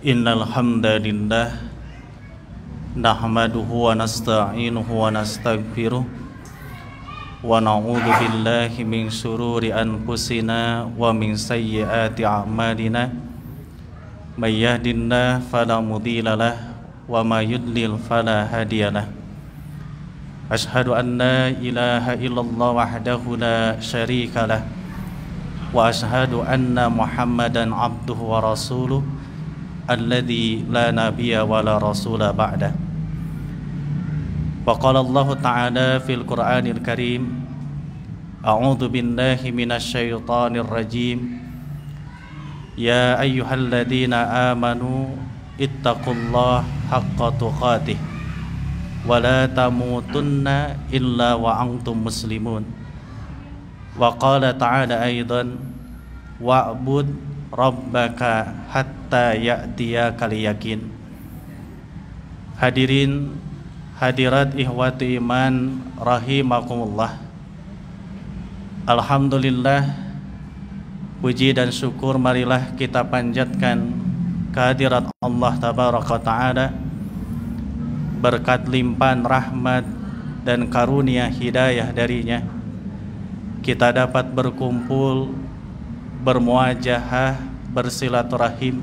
Innal hamdalillah nahmaduhu wa nasta'inuhu wa nastaghfiruh wa na'udzu billahi min shururi anfusina wa min sayyiati a'malina may yahdihillahu fala mudilla lahu wa may yudlil fala hadiyalah. Asyhadu an la ilaha illallah wahdahu la syarika lah wa asyhadu anna Muhammadan abduhu wa rasuluh alladzi la nabiyya wa la rasula ba'da. Wa qala Allah ta'ala fil Qur'anil Karim, a'udzu billahi minasy syaithanir rajim. Ya ayyuhalladzina amanu ittaqullaha haqqa tuqatih wa la tamutunna illa wa antum muslimun. Wa qala ta'ala aidan wa'bud rabbaka hatta ya'tiyakal yakin. Hadirin hadirat ikhwati iman rahimakumullah. Alhamdulillah, puji dan syukur marilah kita panjatkan kehadirat Allah tabaraka ta'ala. Berkat limpahan rahmat dan karunia hidayah darinya, kita dapat berkumpul, bermuajahah, bersilaturahim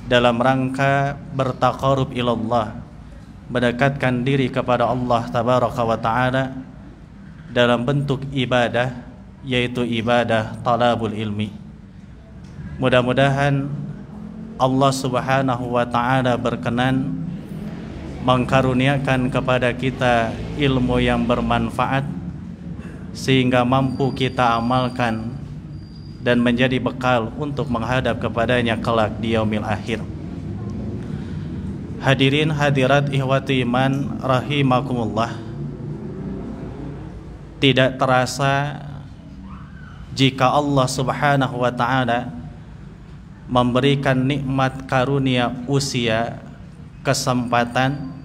dalam rangka bertaqarrub ilallah, mendekatkan diri kepada Allah tabaraka wa ta'ala dalam bentuk ibadah, yaitu ibadah talabul ilmi. Mudah-mudahan Allah subhanahu wa ta'ala berkenan mengkaruniakan kepada kita ilmu yang bermanfaat sehingga mampu kita amalkan dan menjadi bekal untuk menghadap kepadanya kelak di yaumil akhir. Hadirin hadirat ikhwati iman rahimakumullah, tidak terasa jika Allah subhanahu wa ta'ala memberikan nikmat karunia usia, kesempatan,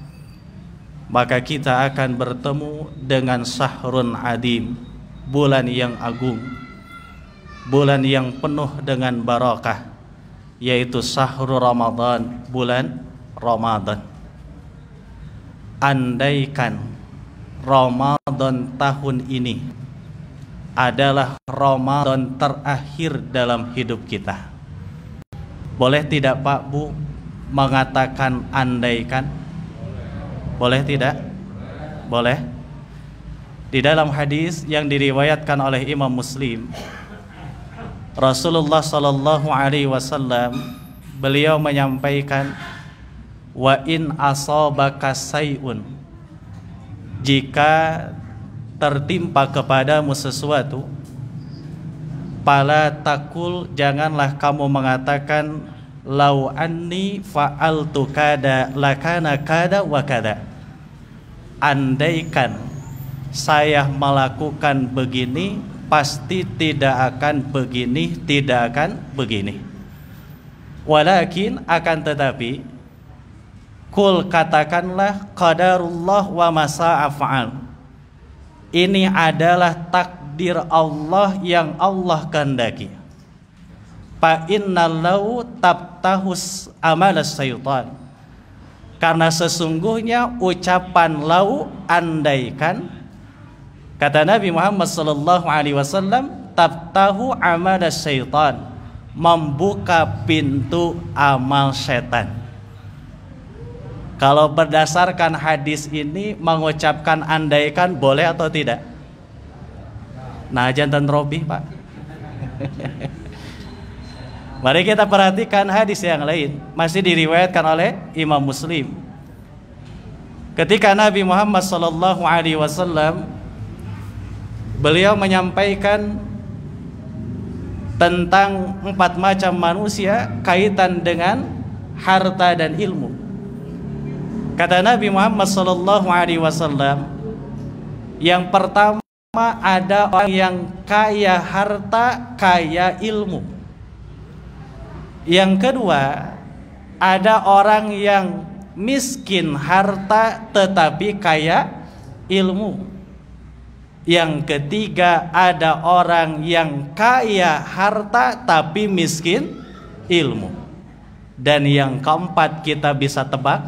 maka kita akan bertemu dengan syahrun adim, bulan yang agung, bulan yang penuh dengan barakah, yaitu syahrul Ramadan, bulan Ramadan. Andaikan Ramadan tahun ini adalah Ramadan terakhir dalam hidup kita, boleh tidak Pak Bu mengatakan andaikan? Boleh tidak? Boleh. Di dalam hadis yang diriwayatkan oleh Imam Muslim, Rasulullah sallallahu alaihi wasallam beliau menyampaikan, wa in asabaka sayun, jika tertimpa kepadamu sesuatu, fala takul, janganlah kamu mengatakan lau anni fa'altu kada lakana kada wa kada. Andaikan saya melakukan begini, pasti tidak akan begini, tidak akan begini. Walakin, akan tetapi, kul, katakanlah, qadarullah wa masa'a fa'al, ini adalah takdir Allah yang Allah kehendaki. Fa innallahu tabtahus amalas syaitan, karena sesungguhnya ucapan lau, andaikan, kata Nabi Muhammad sallallahu alaihi wasallam, tabtahu amalas syaitan, membuka pintu amal setan. Kalau berdasarkan hadis ini, mengucapkan andaikan boleh atau tidak? Nah, jantan Robi Pak. Mari kita perhatikan hadis yang lain, masih diriwayatkan oleh Imam Muslim. Ketika Nabi Muhammad sallallahu alaihi wasallam beliau menyampaikan tentang 4 macam manusia kaitan dengan harta dan ilmu. Kata Nabi Muhammad sallallahu alaihi wasallam, yang pertama ada orang yang kaya harta, kaya ilmu. Yang kedua, ada orang yang miskin harta tetapi kaya ilmu. Yang ketiga, ada orang yang kaya harta tapi miskin ilmu. Dan yang keempat kita bisa tebak,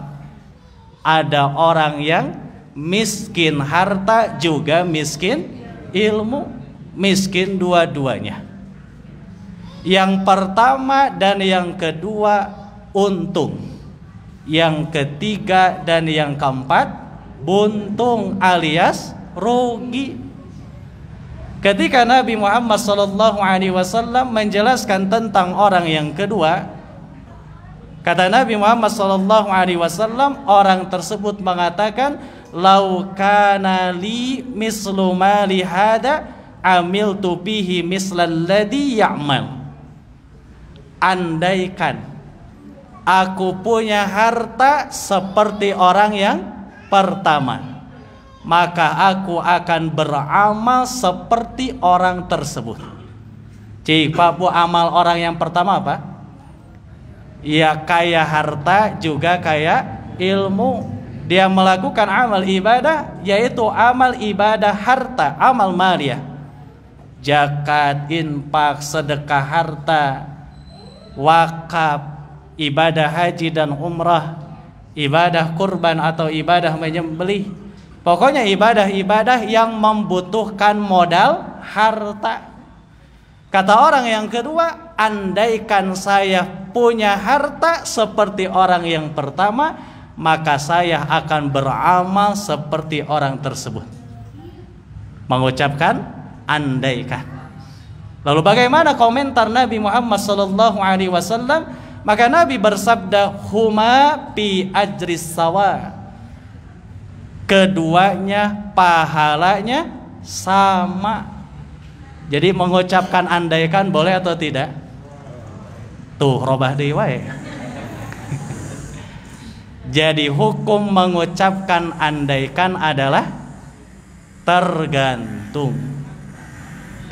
ada orang yang miskin harta juga miskin ilmu, miskin dua-duanya. Yang pertama dan yang kedua untung, yang ketiga dan yang keempat buntung alias rugi. Ketika Nabi Muhammad SAW menjelaskan tentang orang yang kedua, kata Nabi Muhammad SAW, orang tersebut mengatakan, "Lau kana li mislu mali hada amiltu bihi mislal ladzi ya'mal." Andaikan aku punya harta seperti orang yang pertama, maka aku akan beramal seperti orang tersebut. Pak Bu, amal orang yang pertama apa? Ya kaya harta juga kaya ilmu. Dia melakukan amal ibadah, yaitu amal ibadah harta, amal maliyah. Zakat, infak, sedekah harta, wakaf, ibadah haji dan umrah, ibadah kurban atau ibadah menyembelih. Pokoknya ibadah-ibadah yang membutuhkan modal harta. Kata orang yang kedua, andaikan saya punya harta seperti orang yang pertama, maka saya akan beramal seperti orang tersebut. Mengucapkan andaikan. Lalu bagaimana komentar Nabi Muhammad SAW? Maka Nabi bersabda, huma fi ajris sawa. Keduanya pahalanya sama. Jadi mengucapkan andaikan boleh atau tidak? Tuh robah deui wae. Jadi hukum mengucapkan andaikan adalah tergantung.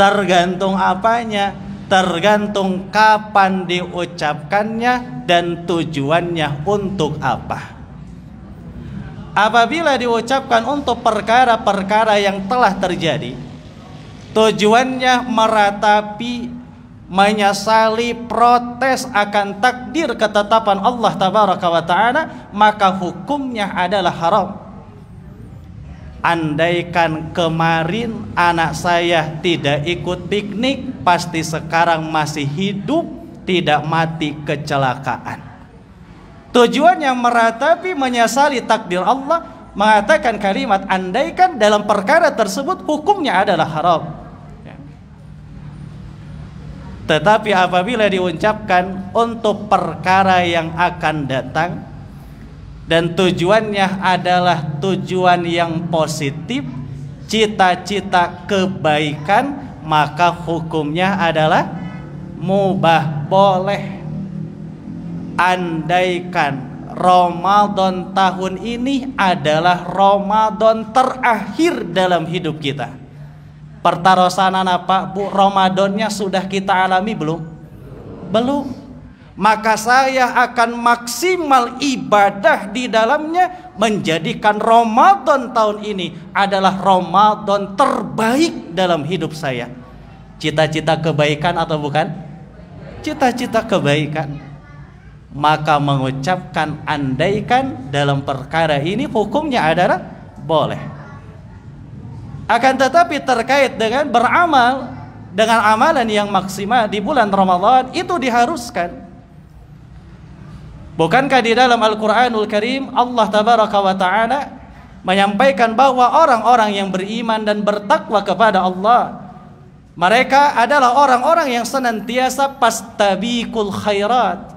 Tergantung apanya? Tergantung kapan diucapkannya dan tujuannya untuk apa. Apabila diucapkan untuk perkara-perkara yang telah terjadi, tujuannya meratapi, menyesali, protes akan takdir ketetapan Allah Tabaraka wa Ta'ala, maka hukumnya adalah haram. Andaikan kemarin anak saya tidak ikut piknik, pasti sekarang masih hidup, tidak mati kecelakaan. Tujuannya meratapi, menyesali takdir Allah, mengatakan kalimat andaikan dalam perkara tersebut hukumnya adalah haram. Tetapi apabila diucapkan untuk perkara yang akan datang dan tujuannya adalah tujuan yang positif, cita-cita kebaikan, maka hukumnya adalah mubah, boleh. Andaikan Ramadan tahun ini adalah Ramadan terakhir dalam hidup kita, pertarosanana Pak Bu, Ramadannya sudah kita alami belum? Belum. Maka saya akan maksimal ibadah di dalamnya, menjadikan Ramadan tahun ini adalah Ramadan terbaik dalam hidup saya. Cita-cita kebaikan atau bukan? Cita-cita kebaikan. Maka mengucapkan andaikan dalam perkara ini hukumnya adalah boleh. Akan tetapi terkait dengan beramal dengan amalan yang maksimal di bulan Ramadan, itu diharuskan. Bukankah di dalam Al-Quranul Karim Allah Tabaraka wa Ta'ala menyampaikan bahwa orang-orang yang beriman dan bertakwa kepada Allah, mereka adalah orang-orang yang senantiasa fastabiqul khairat,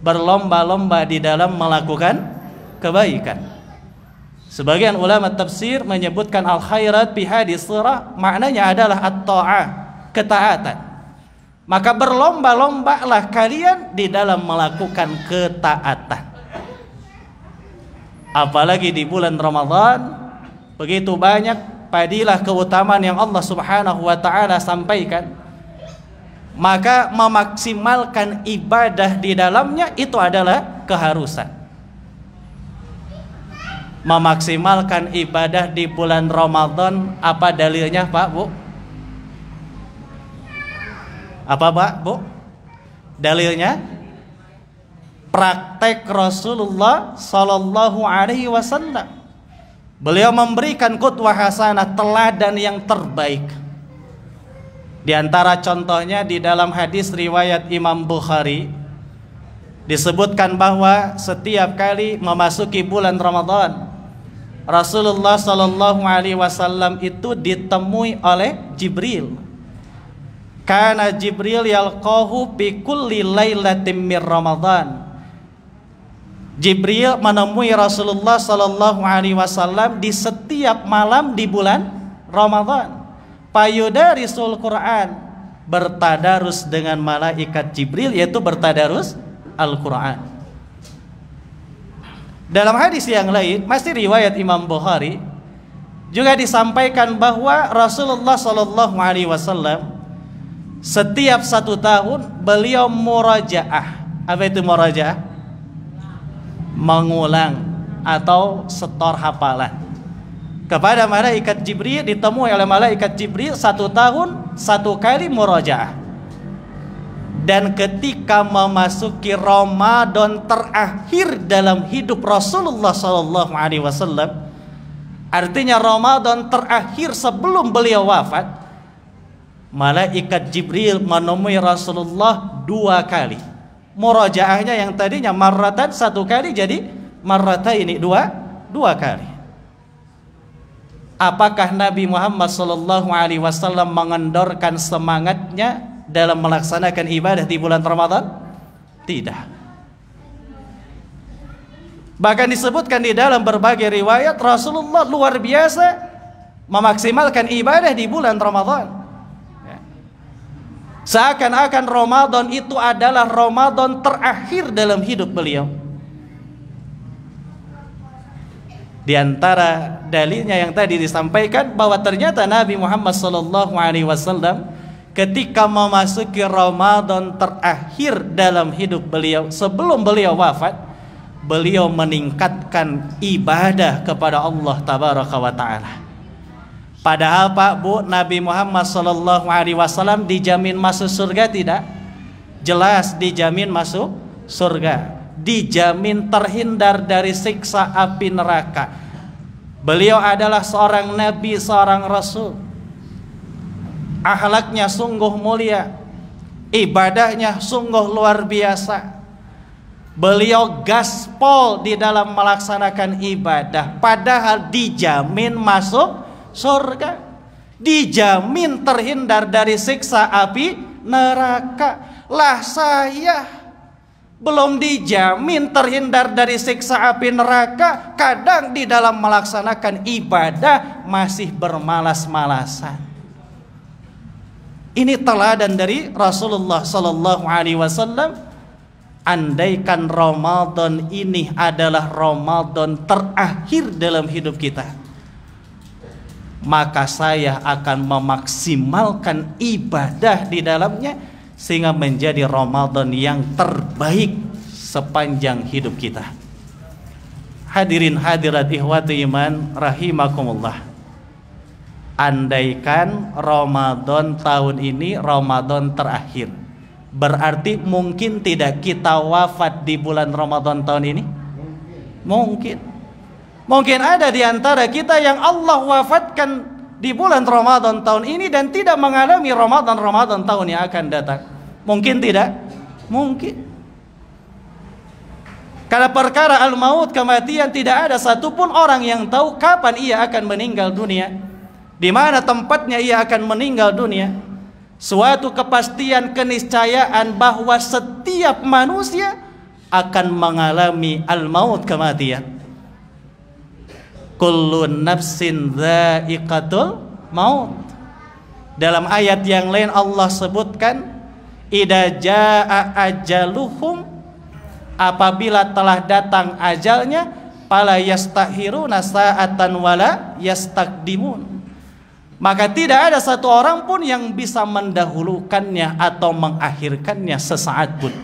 berlomba-lomba di dalam melakukan kebaikan. Sebagian ulama tafsir menyebutkan al-khairat fi hadis surah maknanya adalah at-ta'ah, ketaatan. Maka berlomba-lombalah kalian di dalam melakukan ketaatan. Apalagi di bulan Ramadan, begitu banyak fadilah keutamaan yang Allah Subhanahu wa Ta'ala sampaikan. Maka memaksimalkan ibadah di dalamnya itu adalah keharusan. Memaksimalkan ibadah di bulan Ramadan, apa dalilnya Pak Bu? Apa Pak Bu? Dalilnya? praktek Rasulullah sallallahu alaihi wasallam. Beliau memberikan qudwah hasanah, teladan yang terbaik. Di antara contohnya di dalam hadis riwayat Imam Bukhari disebutkan bahwa setiap kali memasuki bulan Ramadan, Rasulullah sallallahu alaihi wasallam itu ditemui oleh Jibril. Kana Jibril yalqahu bi kulli lailatin min Ramadan. Jibril menemui Rasulullah sallallahu alaihi wasallam di setiap malam di bulan Ramadan. Payudarisul Quran, bertadarus dengan malaikat Jibril, yaitu bertadarus Al-Quran. Dalam hadis yang lain, masih riwayat Imam Bukhari, juga disampaikan bahwa Rasulullah sallallahu alaihi wasallam setiap 1 tahun beliau murajaah. Apa itu murajaah? Mengulang atau setor hafalan kepada malaikat Jibril. Ditemui oleh malaikat Jibril 1 tahun 1 kali murajaah. Dan ketika memasuki Ramadan terakhir dalam hidup Rasulullah sallallahu alaihi wasallam, artinya Ramadan terakhir sebelum beliau wafat, malaikat Jibril menemui Rasulullah 2 kali. Murajaahnya yang tadinya marratan 1 kali jadi marrataini, 2 kali. Apakah Nabi Muhammad sallallahu alaihi wasallam mengendorkan semangatnya dalam melaksanakan ibadah di bulan Ramadan? Tidak. Bahkan disebutkan di dalam berbagai riwayat Rasulullah luar biasa memaksimalkan ibadah di bulan Ramadan. Seakan-akan Ramadan itu adalah Ramadan terakhir dalam hidup beliau. Di antara dalilnya yang tadi disampaikan bahwa ternyata Nabi Muhammad SAW ketika memasuki Ramadan terakhir dalam hidup beliau, sebelum beliau wafat, beliau meningkatkan ibadah kepada Allah Tabaraka wa Ta'ala. Padahal Pak Bu, Nabi Muhammad SAW dijamin masuk surga tidak? Jelas dijamin masuk surga, dijamin terhindar dari siksa api neraka. Beliau adalah seorang nabi, seorang rasul. Akhlaknya sungguh mulia, ibadahnya sungguh luar biasa. Beliau gaspol di dalam melaksanakan ibadah, padahal dijamin masuk surga, dijamin terhindar dari siksa api neraka. Lah saya belum dijamin terhindar dari siksa api neraka, kadang di dalam melaksanakan ibadah masih bermalas-malasan. Ini teladan dari Rasulullah sallallahu alaihi wasallam. Andaikan Ramadan ini adalah Ramadan terakhir dalam hidup kita, maka saya akan memaksimalkan ibadah di dalamnya sehingga menjadi Ramadan yang terbaik sepanjang hidup kita. Hadirin hadirat ikhwati iman rahimakumullah. Andaikan Ramadan tahun ini Ramadan terakhir, berarti mungkin tidak kita wafat di bulan Ramadan tahun ini? Mungkin. Mungkin ada di antara kita yang Allah wafatkan di bulan Ramadan tahun ini dan tidak mengalami Ramadan tahun yang akan datang. Mungkin tidak? Mungkin. Karena perkara al-maut, kematian, tidak ada satupun orang yang tahu kapan ia akan meninggal dunia, di mana tempatnya ia akan meninggal dunia. Suatu kepastian, keniscayaan bahwa setiap manusia akan mengalami al-maut, kematian. Kullu nafsin dha'iqatul maut. Dalam ayat yang lain Allah sebutkan, idza jaa ajaluhum, apabila telah datang ajalnya, fala yastahiruna sa'atan wala yastaqdimun, maka tidak ada satu orang pun yang bisa mendahulukannya atau mengakhirkannya sesaat pun.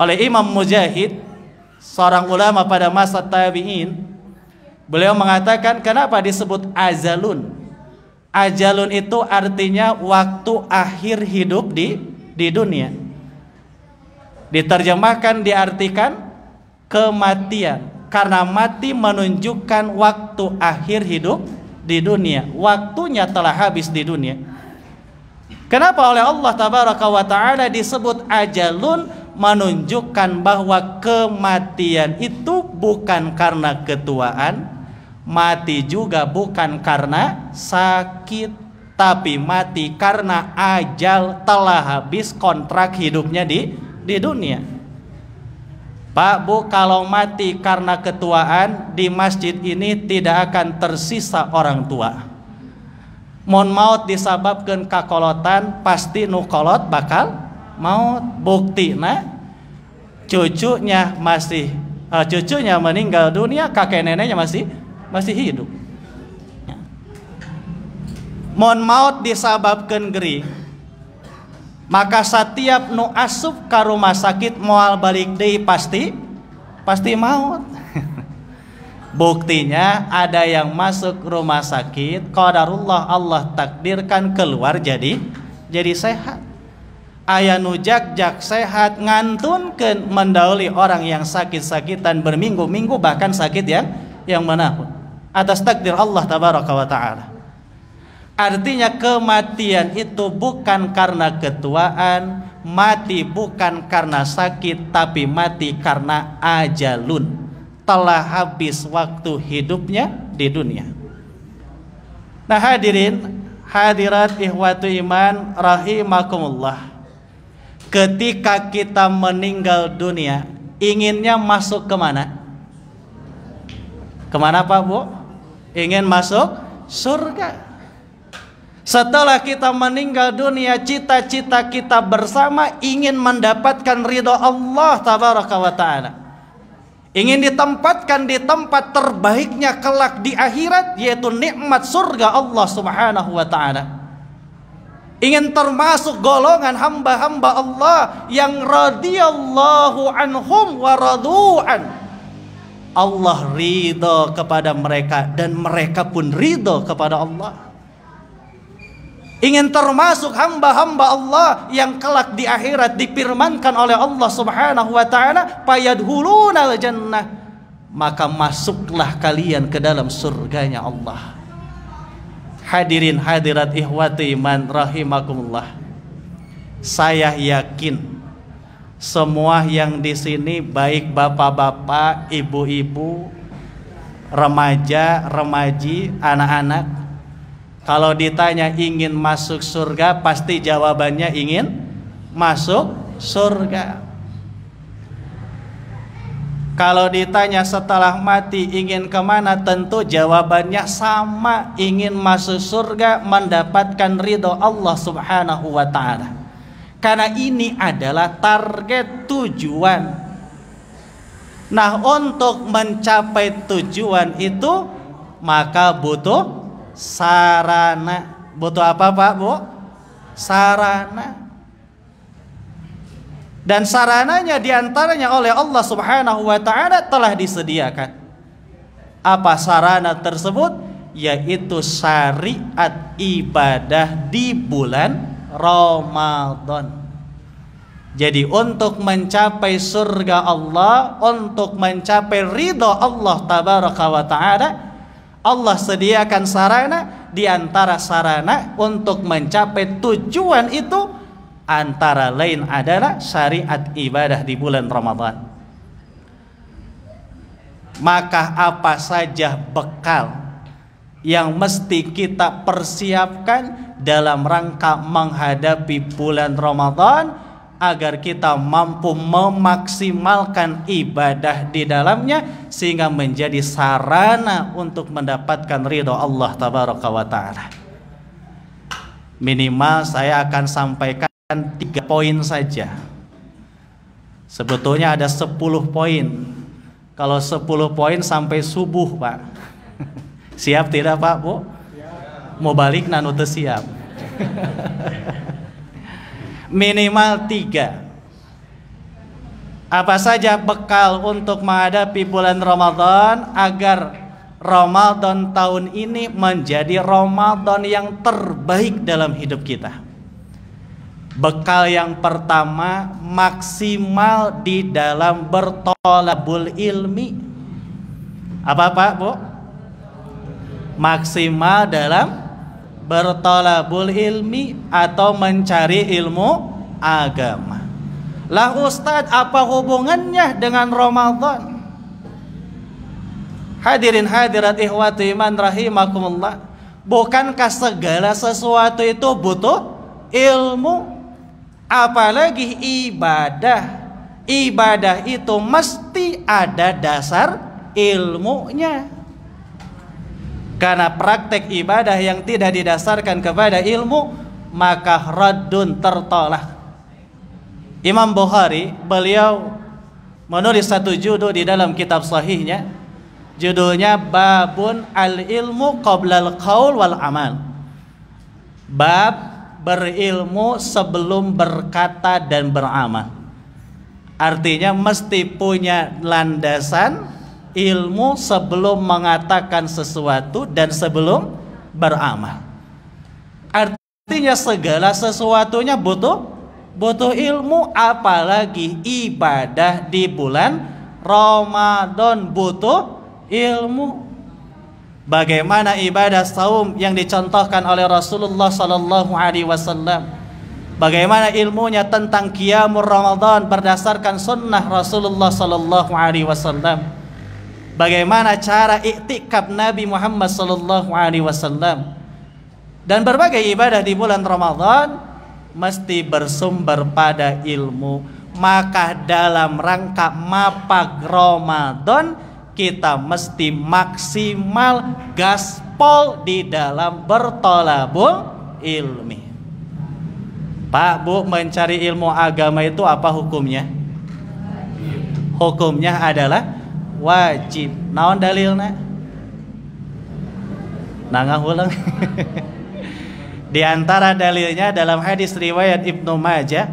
Oleh Imam Mujahid, seorang ulama pada masa tabi'in, beliau mengatakan kenapa disebut azalun. Ajalun itu artinya waktu akhir hidup di dunia. Diterjemahkan, diartikan kematian, karena mati menunjukkan waktu akhir hidup di dunia, waktunya telah habis di dunia. Kenapa oleh Allah tabaraka wa ta'ala disebut ajalun? Menunjukkan bahwa kematian itu bukan karena ketuaan, mati juga bukan karena sakit, tapi mati karena ajal, telah habis kontrak hidupnya di dunia. Pak Bu, kalau mati karena ketuaan, di masjid ini tidak akan tersisa orang tua. Mun maut disababkeun kakolotan, pasti nu kolot bakal maut. Buktina cucunya meninggal dunia, kakek neneknya masih hidup. Mun maut disababkeun gering, maka setiap nu asup ka rumah sakit moal balik deui pasti maut. Buktinya ada yang masuk rumah sakit, qadarullah Allah takdirkan keluar jadi sehat. Aya nu jak sehat ngantunkeun mendauli orang yang sakit-sakitan berminggu-minggu, bahkan sakit yang menahun, atas takdir Allah tabaraka wa taala. Artinya kematian itu bukan karena ketuaan, mati bukan karena sakit, tapi mati karena ajalun, telah habis waktu hidupnya di dunia. Nah hadirin hadirat ikhwatu iman rahimakumullah, ketika kita meninggal dunia, inginnya masuk kemana? Kemana Pak Bu? Ingin masuk surga. Setelah kita meninggal dunia, cita-cita kita bersama ingin mendapatkan ridho Allah tabaraka wa ta'ala, ingin ditempatkan di tempat terbaiknya kelak di akhirat, yaitu nikmat surga Allah subhanahu wa ta'ala. Ingin termasuk golongan hamba-hamba Allah yang radhiyallahu anhum wa radu'an, Allah ridho kepada mereka dan mereka pun ridho kepada Allah. Ingin termasuk hamba-hamba Allah yang kelak di akhirat difirmankan oleh Allah subhanahu wa ta'ala, fayadkhulunal jannah, maka masuklah kalian ke dalam surganya Allah. Hadirin hadirat ikhwati iman rahimakumullah, saya yakin semua yang di sini, baik bapak-bapak, ibu-ibu, remaja, remaji, anak-anak, kalau ditanya ingin masuk surga, pasti jawabannya ingin masuk surga. Kalau ditanya setelah mati ingin kemana, tentu jawabannya sama, ingin masuk surga, mendapatkan ridho Allah subhanahu wa ta'ala. Karena ini adalah target tujuan. Nah, untuk mencapai tujuan itu maka butuh sarana. Butuh apa Pak Bu? Sarana. Dan sarananya diantaranya oleh Allah subhanahu wa ta'ala telah disediakan. Apa sarana tersebut? Yaitu syariat ibadah di bulan Ramadan. Jadi untuk mencapai surga Allah, untuk mencapai ridho Allah tabaraka wa ta'ala, Allah sediakan sarana. Di antara sarana untuk mencapai tujuan itu antara lain adalah syariat ibadah di bulan Ramadan. Maka apa saja bekal yang mesti kita persiapkan dalam rangka menghadapi bulan Ramadan agar kita mampu memaksimalkan ibadah di dalamnya sehingga menjadi sarana untuk mendapatkan ridho Allah tabaraka wa ta'ala. Minimal saya akan sampaikan 3 poin saja. Sebetulnya ada 10 poin. Kalau 10 poin sampai subuh Pak. Siap tidak Pak Bu? Mau balik nanu teu siap. Minimal 3. Apa saja bekal untuk menghadapi bulan Ramadan agar Ramadan tahun ini menjadi Ramadan yang terbaik dalam hidup kita? Bekal yang pertama, maksimal di dalam bertolabul ilmi. Apa Pak, Bu? Maksimal dalam bertolabul ilmi atau mencari ilmu agama. Lah Ustadz, apa hubungannya dengan Ramadan? Hadirin hadirat ikhwati iman rahimakumullah, bukankah segala sesuatu itu butuh ilmu? Apalagi ibadah. Ibadah itu mesti ada dasar ilmunya. Karena praktek ibadah yang tidak didasarkan kepada ilmu, maka raddun, tertolak. Imam Bukhari, beliau menulis satu judul di dalam kitab sahihnya, judulnya Babun al-ilmu qoblal qaul wal amal. Bab berilmu sebelum berkata dan beramal. Artinya mesti punya landasan ilmu sebelum mengatakan sesuatu dan sebelum beramal. Artinya segala sesuatunya butuh ilmu, apalagi ibadah di bulan Ramadan butuh ilmu. Bagaimana ibadah saum yang dicontohkan oleh Rasulullah sallallahu alaihi wasallam? Bagaimana ilmunya tentang qiyamul Ramadan berdasarkan sunnah Rasulullah sallallahu alaihi wasallam? Bagaimana cara iktikaf Nabi Muhammad sallallahu alaihi wasallam? Dan berbagai ibadah di bulan Ramadan mesti bersumber pada ilmu. Maka dalam rangka mapag Ramadan, kita mesti maksimal gaspol di dalam bertolabul ilmi. Pak, Bu, mencari ilmu agama itu apa hukumnya? Hukumnya adalah wajib. Naon dalilna? Nangah ulang. Di antara dalilnya dalam hadis riwayat Ibnu Majah,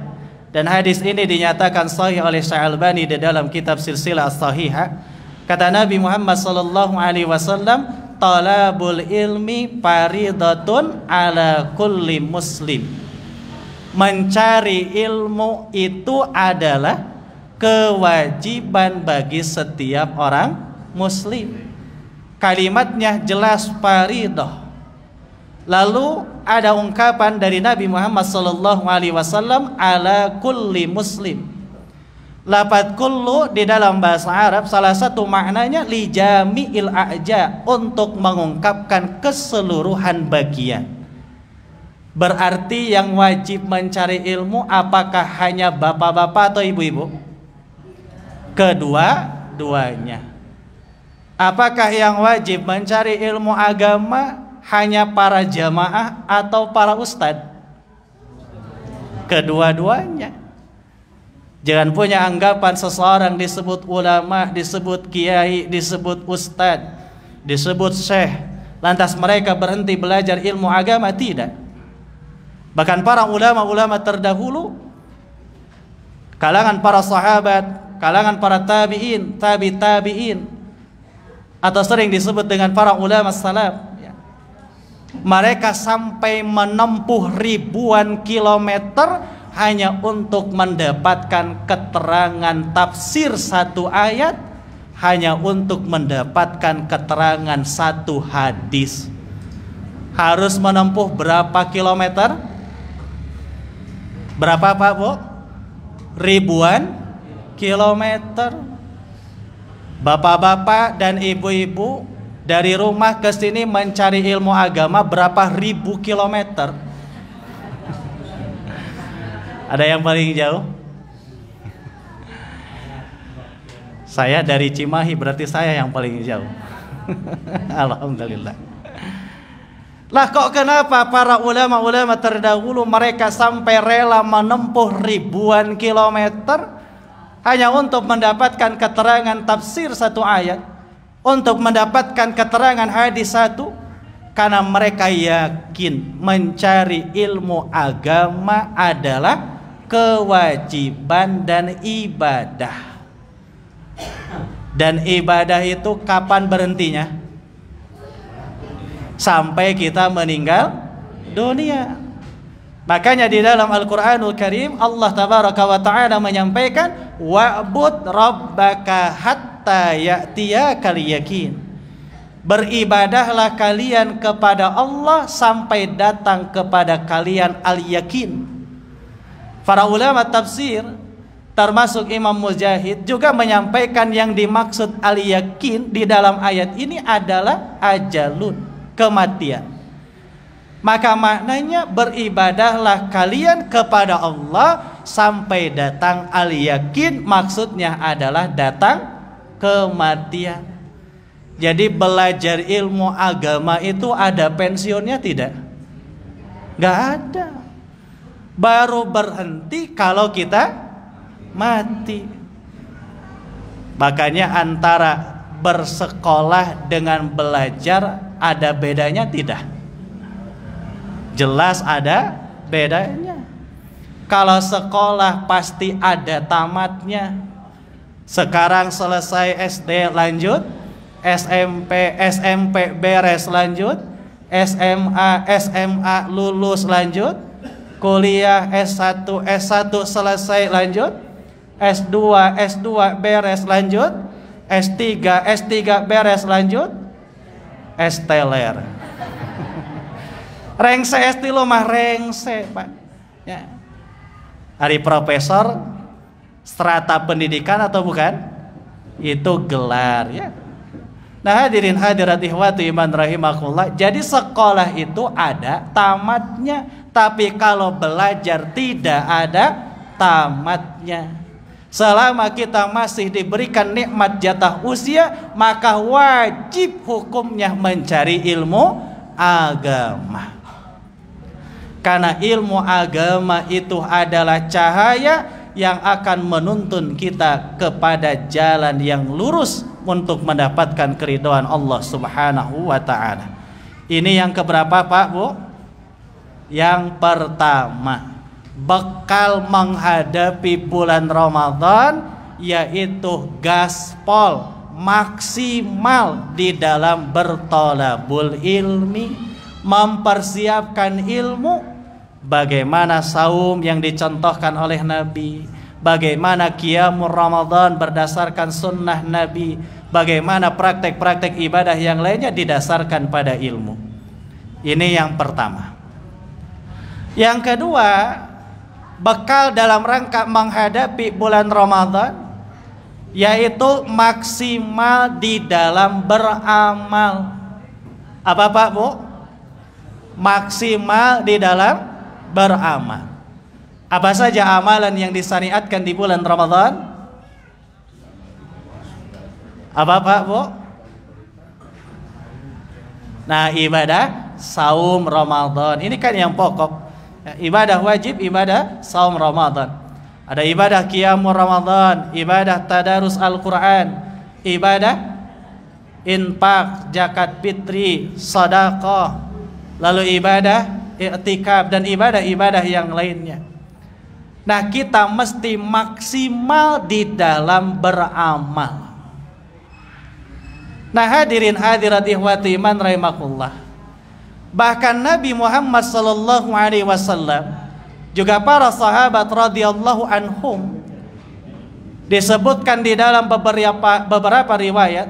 dan hadis ini dinyatakan sahih oleh Syalbani di dalam kitab Silsilah As-Sahihah. Kata Nabi Muhammad sallallahu alaihi wasallam, talabul ilmi faridatun ala kulli muslim. Mencari ilmu itu adalah kewajiban bagi setiap orang muslim. Kalimatnya jelas, faridah. Lalu ada ungkapan dari Nabi Muhammad sallallahu alaihi wasallam, ala kulli muslim. Lafaz kullu di dalam bahasa Arab salah satu maknanya li jami'il a'ja, untuk mengungkapkan keseluruhan bagian. Berarti yang wajib mencari ilmu apakah hanya bapak-bapak atau ibu-ibu? Kedua-duanya. Apakah yang wajib mencari ilmu agama hanya para jamaah atau para ustadz? Kedua-duanya. Jangan punya anggapan seseorang disebut ulama, disebut kiai, disebut ustadz, disebut syekh, lantas mereka berhenti belajar ilmu agama. Tidak. Bahkan para ulama-ulama terdahulu, kalangan para sahabat, kalangan para tabi'in, tabi'in, atau sering disebut dengan para ulama salaf, mereka sampai menempuh ribuan kilometer hanya untuk mendapatkan keterangan tafsir satu ayat, hanya untuk mendapatkan keterangan satu hadis. Harus menempuh berapa kilometer? Berapa Pak, Bu? Ribuan kilometer. Bapak-bapak dan ibu-ibu dari rumah ke sini mencari ilmu agama berapa ribu kilometer? Ada yang paling jauh? Saya dari Cimahi, berarti saya yang paling jauh. Alhamdulillah. Lah kok kenapa para ulama-ulama terdahulu mereka sampai rela menempuh ribuan kilometer hanya untuk mendapatkan keterangan tafsir satu ayat, untuk mendapatkan keterangan hadis satu? Karena mereka yakin mencari ilmu agama adalah kewajiban dan ibadah. Dan ibadah itu kapan berhentinya? Sampai kita meninggal dunia. Makanya di dalam Al-Qur'anul Karim Allah tabaraka wa ta'ala menyampaikan wa'bud rabbaka hatta ya'tiyakal yakin. Beribadahlah kalian kepada Allah sampai datang kepada kalian al-yakin. Para ulama tafsir termasuk Imam Mujahid juga menyampaikan yang dimaksud al-yakin di dalam ayat ini adalah ajalun, kematian. Maka maknanya beribadahlah kalian kepada Allah sampai datang al-yakin, maksudnya adalah datang kematian. Jadi belajar ilmu agama itu ada pensiunnya tidak? Gak ada. Baru berhenti kalau kita mati. Makanya antara bersekolah dengan belajar ada bedanya tidak? Jelas ada bedanya. Kalau sekolah pasti ada tamatnya. Sekarang selesai SD lanjut, SMP beres lanjut, SMA lulus lanjut, kuliah S1 selesai lanjut, S2 beres lanjut, S3 beres lanjut, S-teler. Rengse S3 lo mah rengse, Pak. Ya. Hari profesor strata pendidikan atau bukan? Itu gelar ya. Nah hadirin hadirat ihwati iman rahimakumullah. Jadi sekolah itu ada tamatnya, tapi kalau belajar tidak ada tamatnya. Selama kita masih diberikan nikmat jatah usia, maka wajib hukumnya mencari ilmu agama. Karena ilmu agama itu adalah cahaya yang akan menuntun kita kepada jalan yang lurus untuk mendapatkan keridhaan Allah Subhanahu wa ta'ala. Ini yang keberapa Pak Bu? Yang pertama, bekal menghadapi bulan Ramadan yaitu gaspol maksimal di dalam bertolabul ilmi, mempersiapkan ilmu. Bagaimana saum yang dicontohkan oleh Nabi, bagaimana qiyamul Ramadan berdasarkan sunnah Nabi, bagaimana praktek-praktek ibadah yang lainnya didasarkan pada ilmu. Ini yang pertama. Yang kedua, bekal dalam rangka menghadapi bulan Ramadan yaitu maksimal di dalam beramal. Apa Pak Bu? Maksimal di dalam beramal. Apa saja amalan yang disyariatkan di bulan Ramadan? Apa Pak Bu? Nah, ibadah saum Ramadan. Ini kan yang pokok. Ibadah wajib, ibadah saum Ramadan. Ada ibadah qiyamul Ramadan, ibadah tadarus Al-Quran, ibadah infak, zakat fitri, sedekah, lalu ibadah i'tikaf dan ibadah-ibadah yang lainnya. Nah, kita mesti maksimal di dalam beramal. Nah, hadirin hadirat ihwati iman rahimakumullah. Bahkan Nabi Muhammad sallallahu alaihi wasallam juga para sahabat radhiyallahu anhum disebutkan di dalam beberapa riwayat,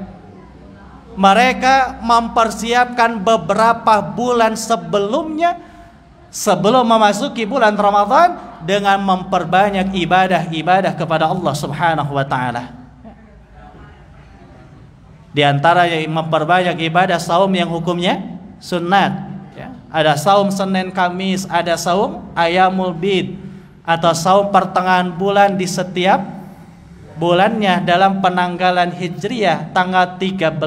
mereka mempersiapkan beberapa bulan sebelumnya, sebelum memasuki bulan Ramadan, dengan memperbanyak ibadah-ibadah kepada Allah Subhanahu wa ta'ala. Di antara yang memperbanyak ibadah saum yang hukumnya sunat ya. Ada saum Senin Kamis, ada saum Ayamul Bid atau saum pertengahan bulan di setiap bulannya dalam penanggalan Hijriyah tanggal 13,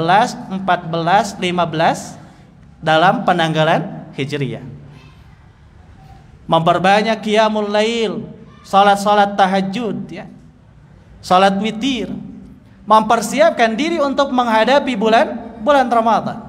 14, 15 dalam penanggalan Hijriyah. Memperbanyak qiyamul lail, salat-salat tahajud ya, salat witir, mempersiapkan diri untuk menghadapi bulan Ramadan.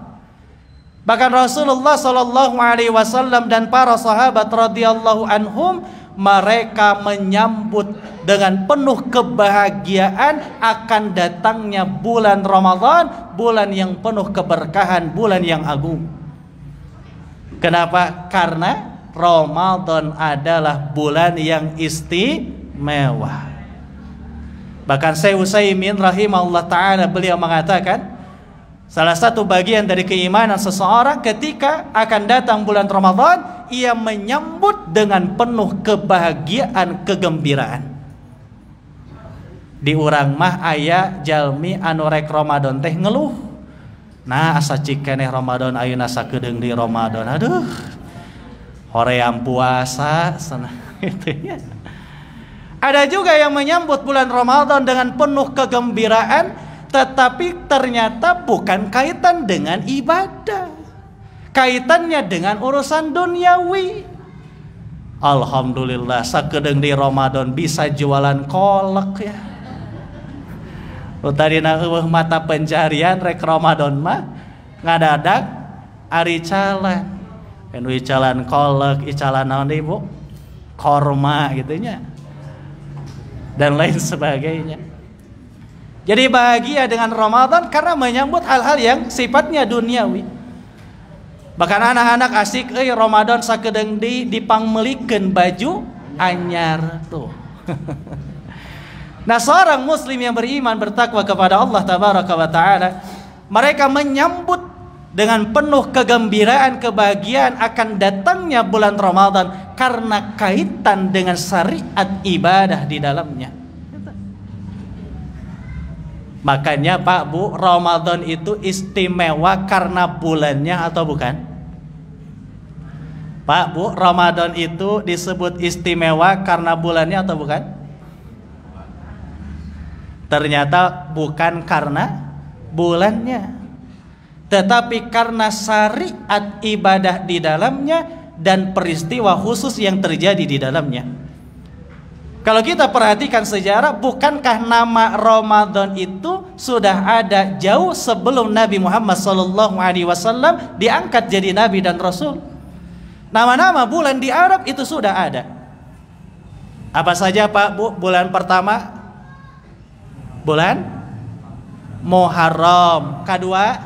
Bahkan Rasulullah sallallahu alaihi wasallam dan para sahabat radhiyallahu anhum, mereka menyambut dengan penuh kebahagiaan akan datangnya bulan Ramadan, bulan yang penuh keberkahan, bulan yang agung. Kenapa? Karena Ramadan adalah bulan yang istimewa. Bahkan Syekh Utsaimin rahimahullah ta'ala beliau mengatakan, salah satu bagian dari keimanan seseorang ketika akan datang bulan Ramadan, ia menyambut dengan penuh kebahagiaan, kegembiraan. Di urang mah aya jalmi anu rek Ramadan teh ngeluh. Nah, asa cik keneh Ramadan ayeuna sakedeung di Ramadan. Aduh. Hoream puasa sana gitu ya. Ada juga yang menyambut bulan Ramadan dengan penuh kegembiraan, tetapi ternyata bukan kaitan dengan ibadah. Kaitannya dengan urusan duniawi. Alhamdulillah sakedeung di Ramadan bisa jualan kolak ya. Tadina eueuh mata pencarian rek Ramadan mah ngadadak ari calan. Anu icalan kolak, icalan naon deui Bu? Korma gitu nya. Dan lain sebagainya. Jadi bahagia dengan Ramadan karena menyambut hal-hal yang sifatnya duniawi. Bahkan anak-anak asik Ramadan sakedeung dipangmelikeun baju anyar tuh. Nah, seorang muslim yang beriman bertakwa kepada Allah tabaraka wa taala, mereka menyambut dengan penuh kegembiraan, kebahagiaan akan datangnya bulan Ramadan karena kaitan dengan syariat ibadah di dalamnya. Makanya Pak Bu, Ramadan itu istimewa karena bulannya atau bukan? Pak Bu, Ramadan itu disebut istimewa karena bulannya atau bukan? Ternyata bukan karena bulannya, tetapi karena syariat ibadah di dalamnya dan peristiwa khusus yang terjadi di dalamnya. Kalau kita perhatikan sejarah, bukankah nama Ramadan itu sudah ada jauh sebelum Nabi Muhammad SAW diangkat jadi Nabi dan Rasul? Nama-nama bulan di Arab itu sudah ada. Apa saja Pak Bu? Bulan pertama bulan Muharram, kedua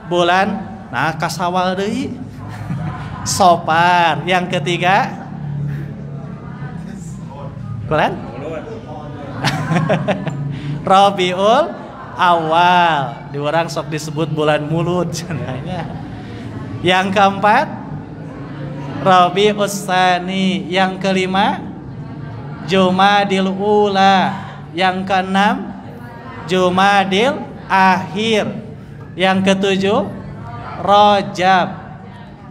bulan Kasawal deui Sopar, yang ketiga bulan Rabiul Awal, di orang sok disebut bulan mulut cenanya. Yang keempat Rabiul Tsani, yang kelima Jumadil Ula, yang keenam Jumadil Akhir, yang ketujuh Rajab,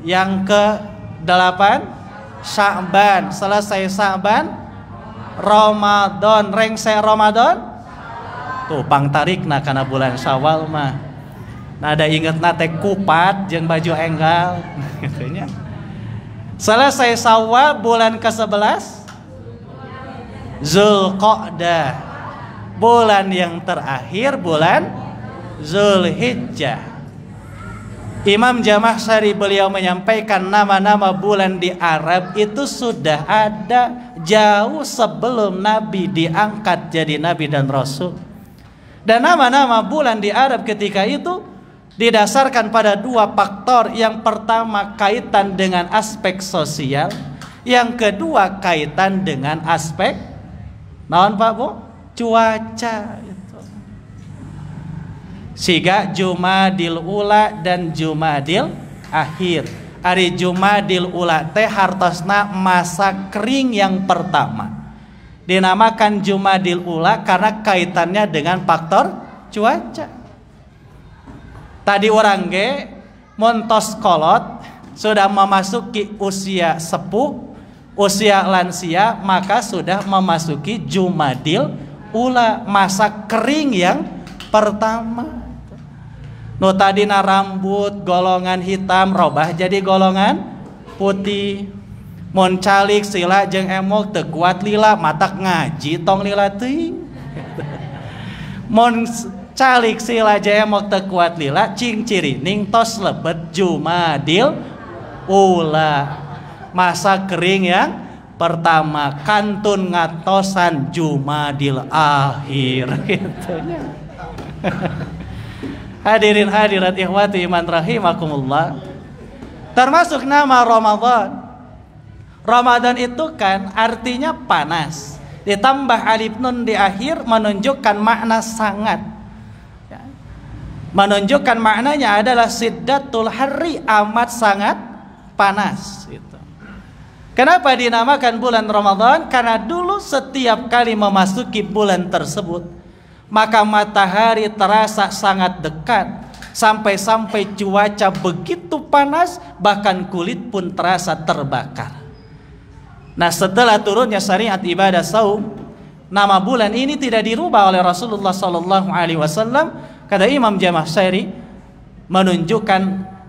yang ke-8 Sya'ban. Selesai Sya'ban Ramadan, rengse Ramadan tuh pang tarikna kana bulan Syawal mah. Nah, ada ingetna teh kupat jeung baju enggal gitu nya. Selesai Syawal bulan ke-11 Zulqa'dah. Bulan yang terakhir bulan Zulhijjah. Imam Jamakhsyari beliau menyampaikan nama-nama bulan di Arab itu sudah ada jauh sebelum Nabi diangkat jadi Nabi dan Rasul. Dan nama-nama bulan di Arab ketika itu didasarkan pada dua faktor. Yang pertama kaitan dengan aspek sosial, yang kedua kaitan dengan aspek naon Pak Bu? Cuaca itu. Siga Jumadil Ula dan Jumadil Akhir. Ari Jumadil Ula teh hartosna masa kering yang pertama. Dinamakan Jumadil Ula karena kaitannya dengan faktor cuaca. Tadi orang ge montos kolot sudah memasuki usia sepuh, usia lansia, maka sudah memasuki Jumadil Ula, masa kering yang pertama. Nu tadina rambut golongan hitam robah jadi golongan putih. Mun calik sila jeung emok teu kuat lila, matak ngaji tong lila teuing. Mun calik sila jeung emok teu kuat lila, cing cirining tos lebet Jumadil Ula. Masa kering yang pertama, kantun ngatosan Jumadil Akhir gitu nya. Hadirin hadirat ikhwati iman rahimakumullah. Termasuk nama Ramadan Ramadan itu kan artinya panas, ditambah alif nun di akhir menunjukkan makna sangat. Menunjukkan maknanya adalah siddatul harri, amat sangat panas gitu. Kenapa dinamakan bulan Ramadan? Karena dulu setiap kali memasuki bulan tersebut, maka matahari terasa sangat dekat, sampai-sampai cuaca begitu panas, bahkan kulit pun terasa terbakar. Nah, setelah turunnya syariat ibadah saum, nama bulan ini tidak dirubah oleh Rasulullah SAW. Kata Imam Jamasyari, menunjukkan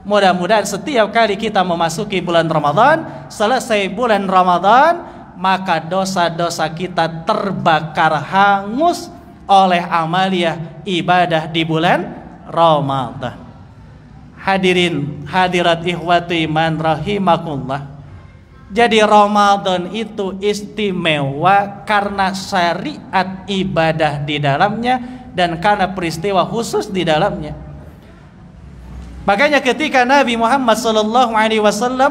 mudah-mudahan setiap kali kita memasuki bulan Ramadan, selesai bulan Ramadan, maka dosa-dosa kita terbakar hangus oleh amalia ibadah di bulan Ramadan. Hadirin hadirat ikhwati iman rahimakumullah. Jadi Ramadan itu istimewa karena syariat ibadah di dalamnya dan karena peristiwa khusus di dalamnya. Makanya ketika Nabi Muhammad SAW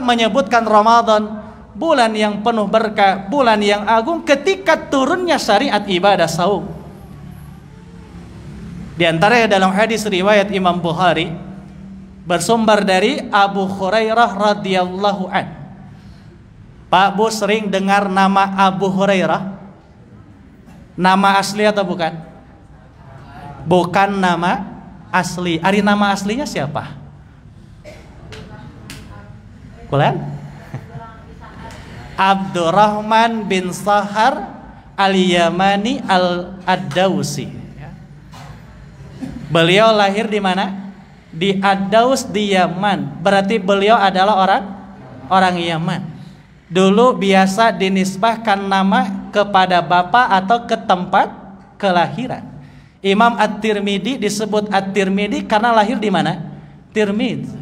menyebutkan Ramadan bulan yang penuh berkah, bulan yang agung, ketika turunnya syariat ibadah saum. Di antaranya dalam hadis riwayat Imam Bukhari bersumber dari Abu Hurairah radhiyallahu an. Pak Bu sering dengar nama Abu Hurairah? Nama asli atau bukan? Bukan nama asli. Ari nama aslinya siapa? Kulan? Abdurrahman bin Sahar al-Yamani al-Ad-Dausi. Beliau lahir di mana? Di Ad-Daus di Yaman. Berarti beliau adalah orang Yaman. Dulu biasa dinisbahkan nama kepada bapak atau ke tempat kelahiran. Imam At-Tirmidzi disebut At-Tirmidzi karena lahir di mana? Tirmidz.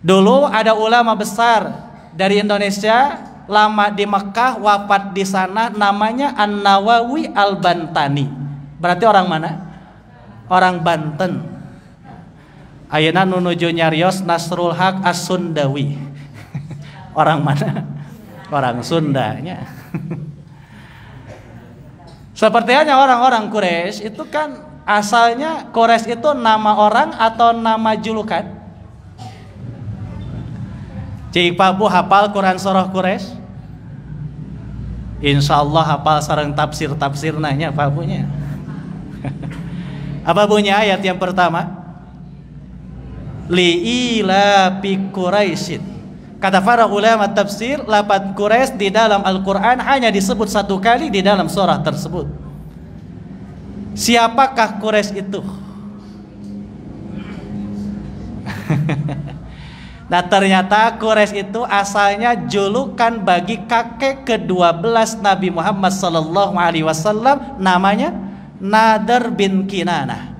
Dulu ada ulama besar dari Indonesia, lama di Mekah, wafat di sana, namanya An-Nawawi Al-Bantani. Berarti orang mana? Orang Banten. Ayeuna nunuju nyarios Nasrul Haq As-Sundawi. Orang mana? Orang Sundanya. Seperti hanya orang-orang Quraisy itu kan asalnya Quraisy itu nama orang atau nama julukan? Cik Pak Bu hafal Quran surah Quraisy? Insya Allah hafal sareng tafsir nanya Pak Bunya. Apa bunyi ayat yang pertama? Li'ila fi Quraisyin. Kata para ulama tafsir, lafaz Quraisy di dalam Al-Quran hanya disebut satu kali di dalam surah tersebut. Siapakah Quraisy itu? Nah, ternyata Quraisy itu asalnya julukan bagi kakek ke-12 Nabi Muhammad SAW, namanya Nadr bin Kinanah.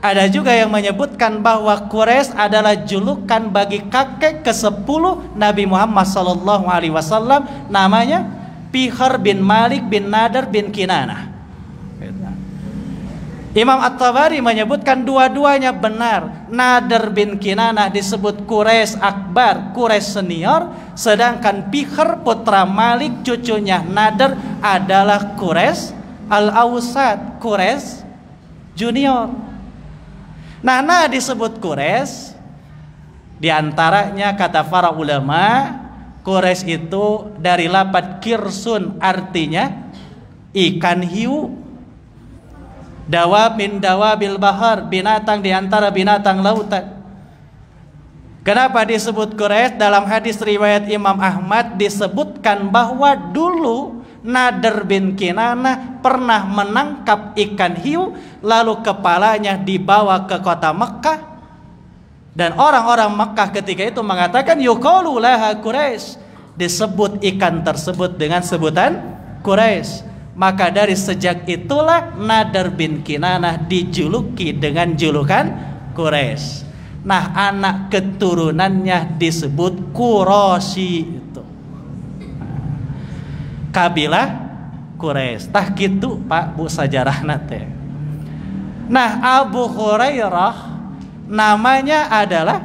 Ada juga yang menyebutkan bahwa Quraisy adalah julukan bagi kakek ke-10 Nabi Muhammad SAW, namanya Fihr bin Malik bin Nadr bin Kinanah. Imam At-Tabari menyebutkan dua-duanya benar. Nadr bin Kinanah disebut Quraisy Akbar, Quraisy senior, sedangkan Fihr putra Malik cucunya Nadr adalah Quraisy Al-Awsat, Quraisy junior. Nah, disebut Quraisy diantaranya kata para ulama, Quraisy itu dari lafaz kirsun artinya ikan hiu, dawab min dawabil bahar, binatang diantara binatang lautan. Kenapa disebut Quraisy? Dalam hadis riwayat Imam Ahmad disebutkan bahwa dulu Nadr bin Kinanah pernah menangkap ikan hiu, lalu kepalanya dibawa ke kota Mekah, dan orang-orang Mekah ketika itu mengatakan yuqalu laha Quraisy, disebut ikan tersebut dengan sebutan Quraisy. Maka dari sejak itulah Nadr bin Kinanah dijuluki dengan julukan Quraisy. Nah, anak keturunannya disebut Quraisy. Kabilah Quraisy. Tah gitu Pak Bu sajarahna teh. Nah, Abu Hurairah namanya adalah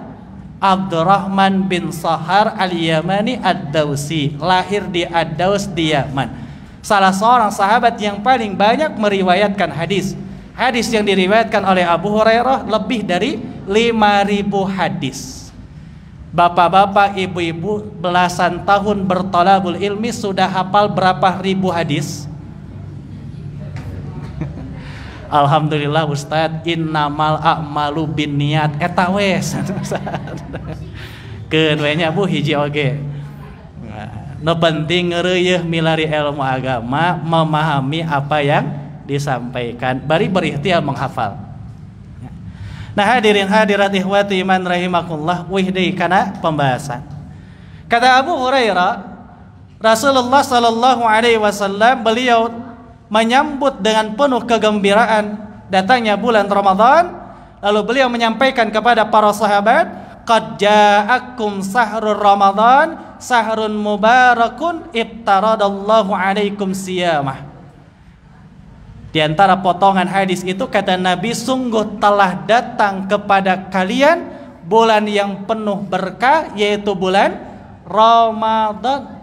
Abdurrahman bin Sahar al-Yamani ad-Dausi, lahir di Ad-Daus di Yaman. Salah seorang sahabat yang paling banyak meriwayatkan hadis. Hadis yang diriwayatkan oleh Abu Hurairah lebih dari 5.000 hadis. Bapak-bapak, ibu-ibu, belasan tahun bertolabul ilmi sudah hafal berapa ribu hadis? Alhamdulillah Ustadz, innamal a'malu binniyat eta wes. Keun we nya Bu hiji oge. Nu penting ngeureuyeun milari ilmu agama, memahami apa yang disampaikan, bari berikhtiar menghafal. Nah, hadirin hadirat ikhwati iman rahimakumullah, wih deui kana pembahasan. Kata Abu Hurairah, Rasulullah sallallahu alaihi wasallam beliau menyambut dengan penuh kegembiraan datangnya bulan Ramadan, lalu beliau menyampaikan kepada para sahabat, qad ja'akum sahrul Ramadan sahrun mubarakun ibtaradallahu alaikum siyamah. Di antara potongan hadis itu kata Nabi, sungguh telah datang kepada kalian bulan yang penuh berkah, yaitu bulan Ramadan.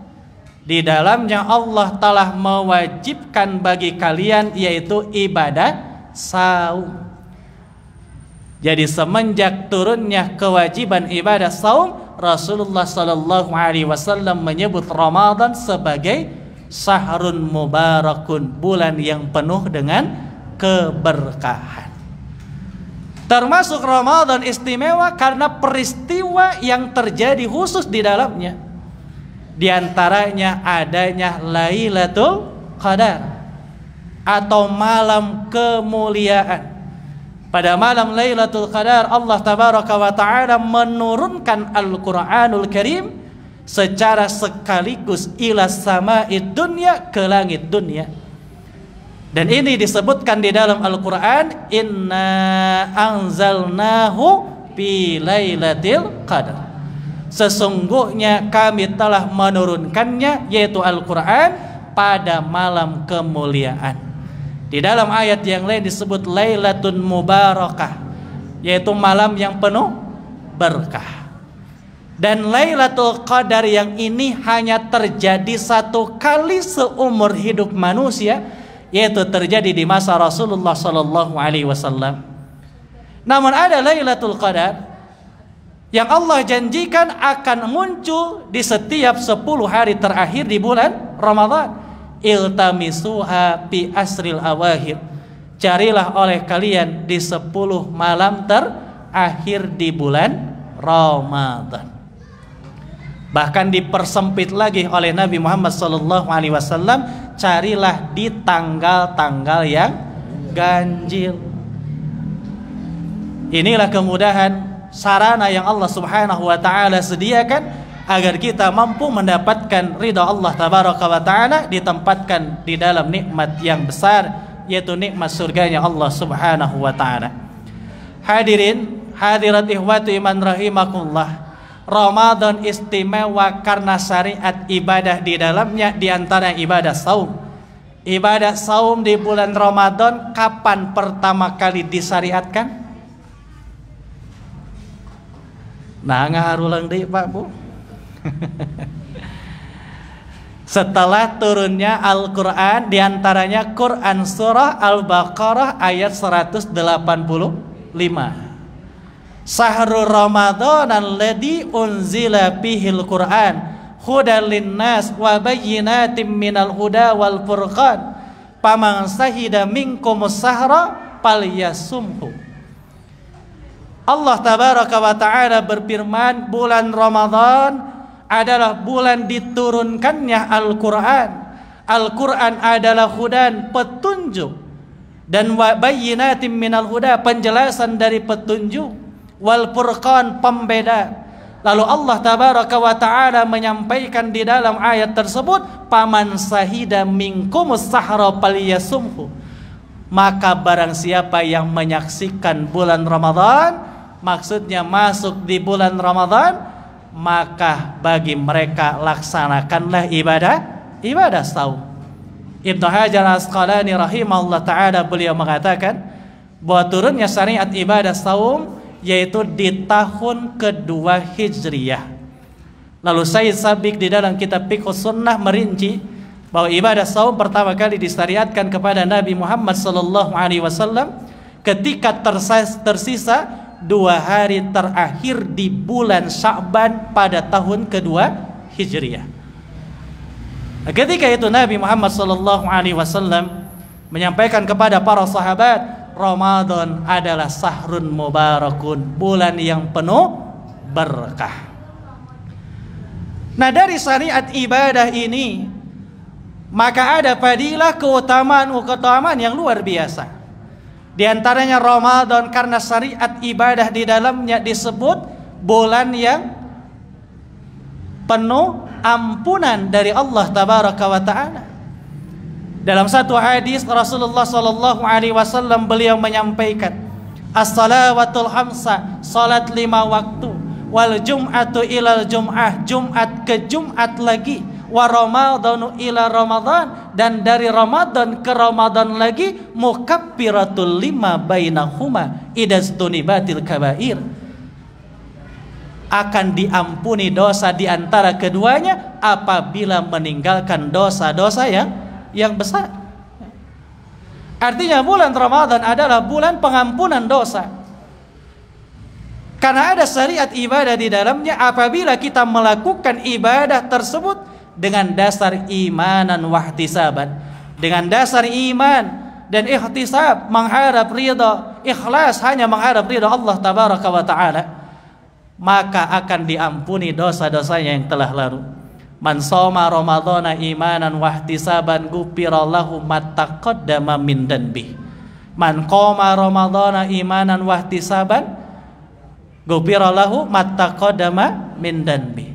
Di dalamnya Allah telah mewajibkan bagi kalian yaitu ibadah saum. Jadi semenjak turunnya kewajiban ibadah saum, Rasulullah sallallahu alaihi wasallam menyebut Ramadan sebagai sahrun mubarakun, bulan yang penuh dengan keberkahan. Termasuk Ramadan istimewa karena peristiwa yang terjadi khusus di dalamnya. Di antaranya adanya Lailatul Qadar atau malam kemuliaan. Pada malam Lailatul Qadar Allah tabaraka wa taala menurunkan Al-Qur'anul Karim secara sekaligus ila sama'id dunya, ke langit dunia. Dan ini disebutkan di dalam Al-Qur'an, inna anzalnahu fi lailatul qadar. Sesungguhnya kami telah menurunkannya, yaitu Al-Quran, pada malam kemuliaan. Di dalam ayat yang lain disebut Lailatun Mubarakah, yaitu malam yang penuh berkah. Dan Lailatul Qadar yang ini hanya terjadi satu kali seumur hidup manusia, yaitu terjadi di masa Rasulullah SAW. Namun ada Lailatul Qadar yang Allah janjikan akan muncul di setiap 10 hari terakhir di bulan Ramadan. Iltamisuha fi asril awahir. Carilah oleh kalian di 10 malam terakhir di bulan Ramadan. Bahkan dipersempit lagi oleh Nabi Muhammad SAW, carilah di tanggal-tanggal yang ganjil. Inilah kemudahan sarana yang Allah subhanahu wa ta'ala sediakan agar kita mampu mendapatkan ridha Allah tabaraka wa ta'ala, ditempatkan di dalam nikmat yang besar, yaitu nikmat surganya Allah subhanahu wa ta'ala. Hadirin hadirat ikhwati iman rahimakumullah, Ramadan istimewa karena syariat ibadah di dalamnya, di antara ibadah saum. Ibadah saum di bulan Ramadan kapan pertama kali disyariatkan? Nah, ngaharulang deui Pak Bu. Setelah turunnya Al-Quran, diantaranya Quran surah Al-Baqarah ayat 185. Sahrul Ramadan alladzi unzila fihil Quran hudal linnas wa bayyinatin minal huda wal furqan faman sahida minkumus sahra falyasumhu. Allah tabaraka wa ta'ala berfirman, bulan Ramadan adalah bulan diturunkannya Al-Quran. Al-Quran adalah hudan, petunjuk, dan bayyinatin minal huda, penjelasan dari petunjuk, wal furqan, pembeda. Lalu Allah tabaraka wa ta'ala menyampaikan di dalam ayat tersebut, paman sahida minkumus sahra falyasumhu. Maka barang siapa yang menyaksikan bulan Ramadan, maksudnya masuk di bulan Ramadan, maka bagi mereka laksanakanlah ibadah saum. Ibnu Hajar Asqalani rahimahullah ta'ala beliau mengatakan bahwa turunnya syariat ibadah saum yaitu di tahun kedua Hijriyah. Lalu Sayyid Sabiq di dalam kitab Fiqh Sunnah merinci bahwa ibadah saum pertama kali disyariatkan kepada Nabi Muhammad SAW ketika tersisa 2 hari terakhir di bulan Sya'ban pada tahun kedua Hijriyah. Ketika itu Nabi Muhammad SAW menyampaikan kepada para sahabat, Ramadan adalah sahrun mubarakun, bulan yang penuh berkah. Nah, dari syariat ibadah ini maka ada fadilah keutamaan yang luar biasa. Di antaranya Ramadan karena syariat ibadah di dalamnya disebut bulan yang penuh ampunan dari Allah tabaraka wa taala. Dalam satu hadis Rasulullah sallallahu alaihi wasallam beliau menyampaikan, as-salawatul khamsa, salat 5 waktu, wal jum'atu ilal jum'ah, Jumat ke Jumat lagi, wa ramadhanu ila Ramadan, dan dari Ramadan ke Ramadan lagi, mukaffiratul lima bainahuma idastunibatil kabair, akan diampuni dosa di antara keduanya apabila meninggalkan dosa-dosa yang besar. Artinya bulan Ramadan adalah bulan pengampunan dosa. Karena ada syariat ibadah di dalamnya apabila kita melakukan ibadah tersebut dengan dasar imanan wahtisaban, dengan dasar iman dan ihtisab, mengharap ridha, ikhlas hanya mengharap ridha Allah tabaraka wa taala, maka akan diampuni dosa-dosanya yang telah lalu. Man shoma ramadhana imanan wahtisaban ghufira lahu ma taqaddama min dhanbi. Man qama ramadhana imanan wahtisaban ghufira lahu ma taqaddama min dhanbi.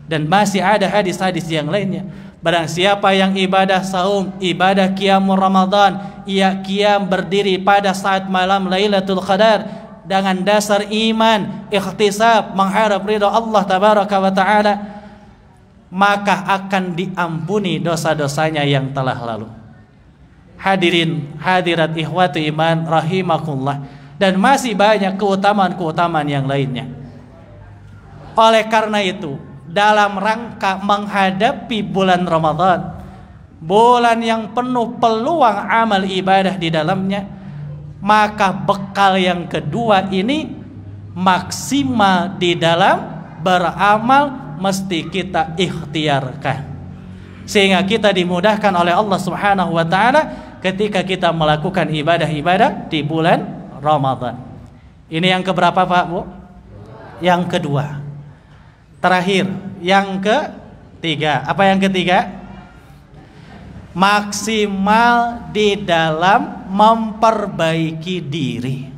Dan masih ada hadis-hadis yang lainnya. Barang siapa yang ibadah saum, ibadah qiyamul Ramadan, ia qiyam berdiri pada saat malam Lailatul Qadar dengan dasar iman, ikhtisab, mengharap ridha Allah tabaraka wa taala, maka akan diampuni dosa-dosanya yang telah lalu. Hadirin hadirat ikhwatu iman rahimakumullah, dan masih banyak keutamaan-keutamaan yang lainnya. Oleh karena itu, dalam rangka menghadapi bulan Ramadan, bulan yang penuh peluang amal ibadah di dalamnya, maka bekal yang kedua ini maksimal di dalam beramal mesti kita ikhtiarkan, sehingga kita dimudahkan oleh Allah Subhanahu wa taala ketika kita melakukan ibadah-ibadah di bulan Ramadan. Ini yang keberapa Pak Bu? Yang kedua. Terakhir, yang ketiga. Apa yang ketiga? Maksimal di dalam memperbaiki diri.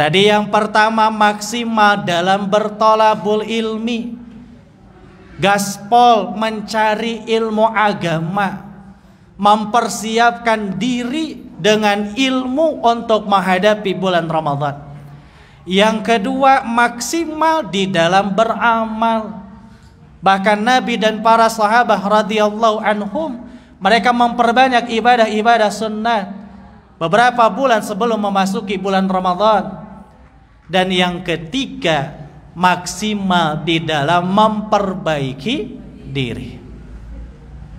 Tadi yang pertama maksimal dalam bertolabul ilmi, gaspol mencari ilmu agama, mempersiapkan diri dengan ilmu untuk menghadapi bulan Ramadan. Yang kedua maksimal di dalam beramal. Bahkan Nabi dan para sahabat radhiyallahu anhum, mereka memperbanyak ibadah-ibadah sunnah beberapa bulan sebelum memasuki bulan Ramadan. Dan yang ketiga maksimal di dalam memperbaiki diri.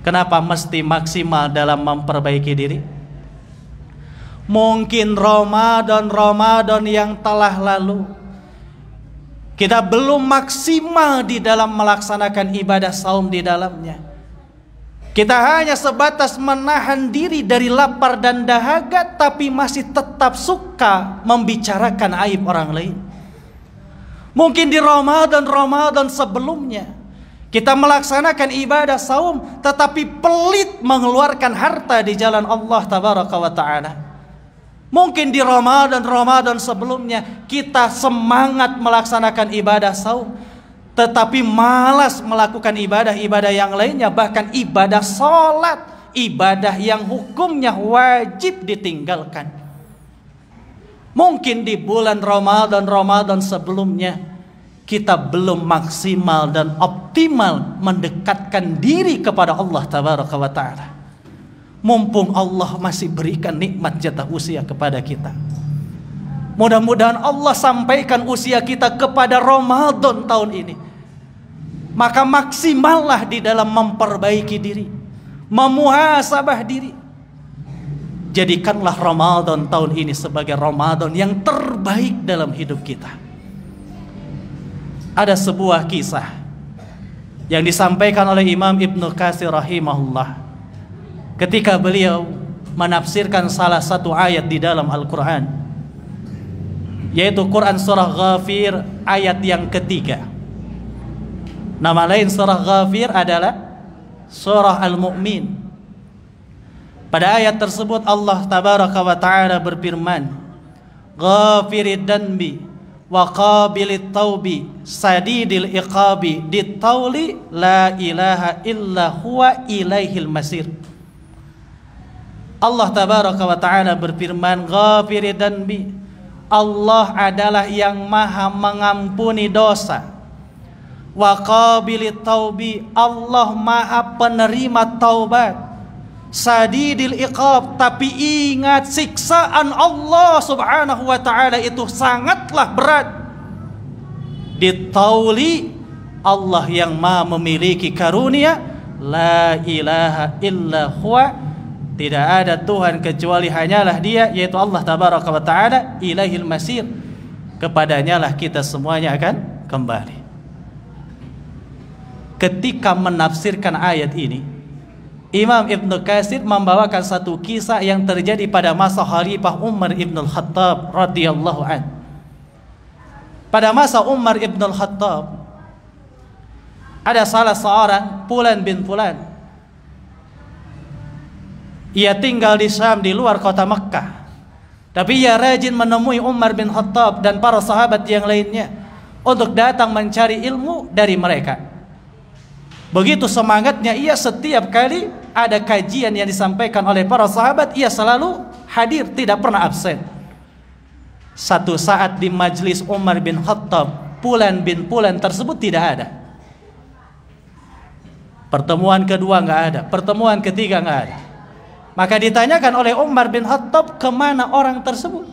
Kenapa mesti maksimal dalam memperbaiki diri? Mungkin Ramadan yang telah lalu kita belum maksimal di dalam melaksanakan ibadah saum di dalamnya. Kita hanya sebatas menahan diri dari lapar dan dahaga, tapi masih tetap suka membicarakan aib orang lain. Mungkin di Ramadan sebelumnya kita melaksanakan ibadah saum, tetapi pelit mengeluarkan harta di jalan Allah tabaraka wa ta'ala. Mungkin di Ramadan sebelumnya kita semangat melaksanakan ibadah saum, tetapi malas melakukan ibadah-ibadah yang lainnya, bahkan ibadah sholat, ibadah yang hukumnya wajib ditinggalkan. Mungkin di bulan Ramadan sebelumnya kita belum maksimal dan optimal mendekatkan diri kepada Allah tabaraka wa ta'ala. Mumpung Allah masih berikan nikmat jatah usia kepada kita, Mudah-mudahan Allah sampaikan usia kita kepada Ramadan tahun ini. Maka maksimallah di dalam memperbaiki diri, memuhasabah diri. Jadikanlah Ramadan tahun ini sebagai Ramadan yang terbaik dalam hidup kita. Ada sebuah kisah yang disampaikan oleh Imam Ibnu Katsir rahimahullah ketika beliau menafsirkan salah satu ayat di dalam Al-Quran, yaitu Quran surah Ghafir ayat yang ketiga. Nama lain surah Ghafir adalah surah Al-Mu'min. Pada ayat tersebut Allah tabaraka wa ta'ala berfirman, Ghafirid danbi wa qabilit taubi sadidil iqabi ditauli la ilaha illa huwa ilaihil masir. Allah tabaraka wa ta'ala berfirman, Ghafirid danbi, Allah adalah yang maha mengampuni dosa. Wa qabilit taubi, Allah maha penerima taubat. Sadidil iqab, tapi ingat siksaan Allah subhanahu wa ta'ala itu sangatlah berat. Ditauli, Allah yang maha memiliki karunia. La ilaha illa huwa, tidak ada Tuhan kecuali hanyalah Dia, yaitu Allah tabaraka wa ta'ala. Ilaihil masir, kepadanya lah kita semuanya akan kembali. Ketika menafsirkan ayat ini, Imam Ibnu Katsir membawakan satu kisah yang terjadi pada masa Khalifah Umar ibn al-Khattab radhiyallahu an. Pada masa Umar ibn al-Khattab, ada salah seorang Fulan bin Fulan. Ia tinggal di Syam, di luar kota Mekkah. Tapi ia rajin menemui Umar bin Khattab dan para sahabat yang lainnya untuk datang mencari ilmu dari mereka. Begitu semangatnya ia, setiap kali ada kajian yang disampaikan oleh para sahabat, ia selalu hadir, tidak pernah absen. Satu saat di majlis Umar bin Khattab, Fulan bin Fulan tersebut tidak ada. Pertemuan kedua nggak ada, pertemuan ketiga nggak ada. Maka ditanyakan oleh Umar bin Khattab, kemana orang tersebut?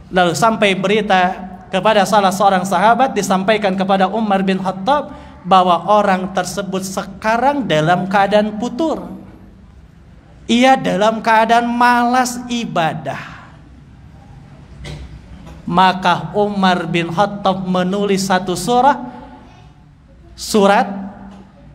Lalu sampai berita kepada salah seorang sahabat, disampaikan kepada Umar bin Khattab bahwa orang tersebut sekarang dalam keadaan futur. Ia dalam keadaan malas ibadah. Maka Umar bin Khattab menulis satu surat,